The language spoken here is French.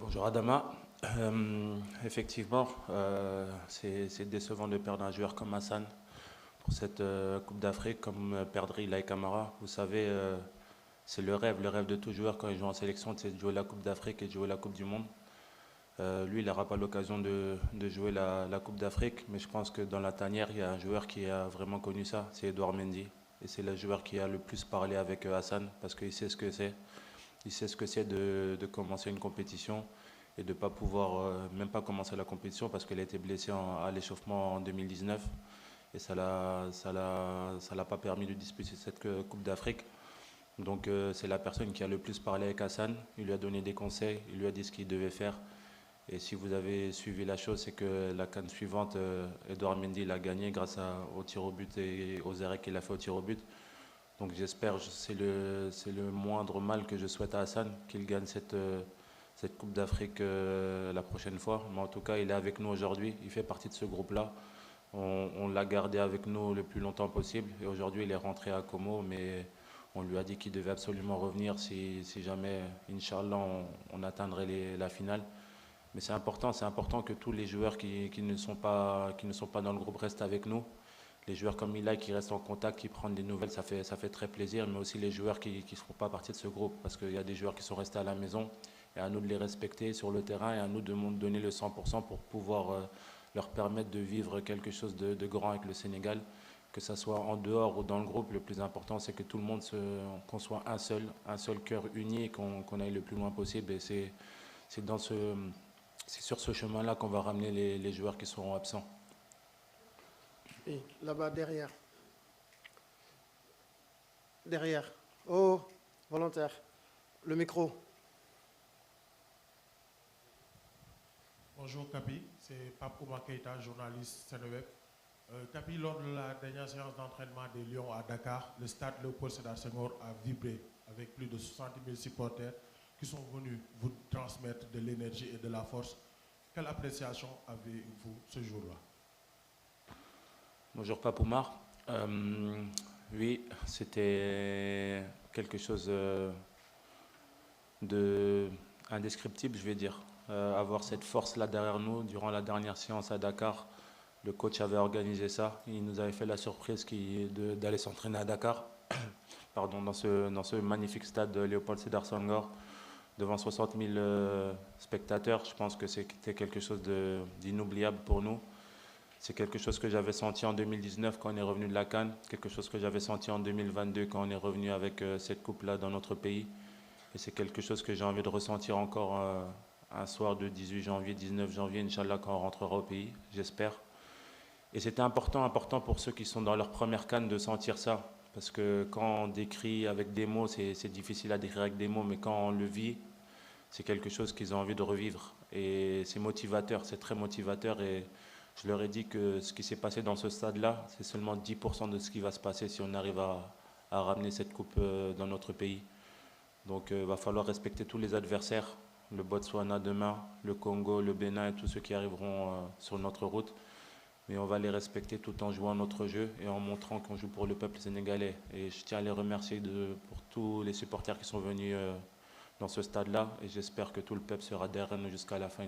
Bonjour Adama. Effectivement, c'est décevant de perdre un joueur comme Hassan pour cette Coupe d'Afrique, comme perdre Ilaï Kamara. Vous savez, c'est le rêve de tout joueur quand il joue en sélection, c'est de jouer la Coupe d'Afrique et de jouer la Coupe du Monde. Lui, il n'aura pas l'occasion de jouer la Coupe d'Afrique, mais je pense que dans la tanière, il y a un joueur qui a vraiment connu ça, c'est Edouard Mendy. Et c'est le joueur qui a le plus parlé avec Hassan parce qu'il sait ce que c'est. Il sait ce que c'est de commencer une compétition et de ne pas pouvoir même pas commencer la compétition parce qu'elle a été blessée à l'échauffement en 2019 et ça l'a pas permis de disputer cette Coupe d'Afrique. Donc c'est la personne qui a le plus parlé avec Hassan. Il lui a donné des conseils, il lui a dit ce qu'il devait faire. Et si vous avez suivi la chose, c'est que la CAN suivante, Edouard Mendy l'a gagné grâce au tir au but et aux arrêts qu'il a fait au tir au but. Donc j'espère, c'est le moindre mal que je souhaite à Hassan, qu'il gagne cette Coupe d'Afrique la prochaine fois. Mais en tout cas, il est avec nous aujourd'hui, il fait partie de ce groupe-là. On l'a gardé avec nous le plus longtemps possible et aujourd'hui il est rentré à Como, mais on lui a dit qu'il devait absolument revenir si jamais, Inch'Allah, on atteindrait la finale. Mais c'est important que tous les joueurs qui ne sont pas dans le groupe restent avec nous. Les joueurs comme Mila qui restent en contact, qui prennent des nouvelles, ça fait très plaisir, mais aussi les joueurs qui ne feront pas partie de ce groupe, parce qu'il y a des joueurs qui sont restés à la maison, et à nous de les respecter sur le terrain, et à nous de donner le 100% pour pouvoir leur permettre de vivre quelque chose de grand avec le Sénégal, que ce soit en dehors ou dans le groupe. Le plus important, c'est que tout le monde, qu'on soit un seul cœur uni, et qu'on aille le plus loin possible, et c'est dans c'est sur ce chemin-là qu'on va ramener les joueurs qui seront absents. Oui, là-bas derrière. Derrière. Oh, volontaire. Le micro. Bonjour Kapi, c'est Pape Oumar Keïta, journaliste Seneweb. Kapi, lors de la dernière séance d'entraînement des Lions à Dakar, le stade Léopold Sédar Senghor a vibré avec plus de 70 000 supporters qui sont venus vous transmettre de l'énergie et de la force. Quelle appréciation avez-vous ce jour-là? Bonjour Papoumar. Oui, c'était quelque chose de indescriptible, je vais dire. Avoir cette force-là derrière nous, durant la dernière séance à Dakar, le coach avait organisé ça. Il nous avait fait la surprise d'aller s'entraîner à Dakar, pardon, dans ce magnifique stade de Léopold Sédar Senghor, devant 60 000 spectateurs. Je pense que c'était quelque chose d'inoubliable pour nous. C'est quelque chose que j'avais senti en 2019 quand on est revenu de la CAN, quelque chose que j'avais senti en 2022 quand on est revenu avec cette coupe-là dans notre pays. Et c'est quelque chose que j'ai envie de ressentir encore un soir de 18 janvier, 19 janvier, Inch'Allah, quand on rentrera au pays, j'espère. Et c'était important pour ceux qui sont dans leur première CAN de sentir ça. Parce que quand on décrit avec des mots, c'est difficile à décrire avec des mots, mais quand on le vit, c'est quelque chose qu'ils ont envie de revivre. Et c'est motivateur, c'est très motivateur. Et je leur ai dit que ce qui s'est passé dans ce stade-là, c'est seulement 10% de ce qui va se passer si on arrive à ramener cette coupe dans notre pays. Donc il va falloir respecter tous les adversaires, le Botswana demain, le Congo, le Bénin et tous ceux qui arriveront sur notre route. Mais on va les respecter tout en jouant notre jeu et en montrant qu'on joue pour le peuple sénégalais. Et je tiens à les remercier pour tous les supporters qui sont venus dans ce stade-là. Et j'espère que tout le peuple sera derrière nous jusqu'à la fin.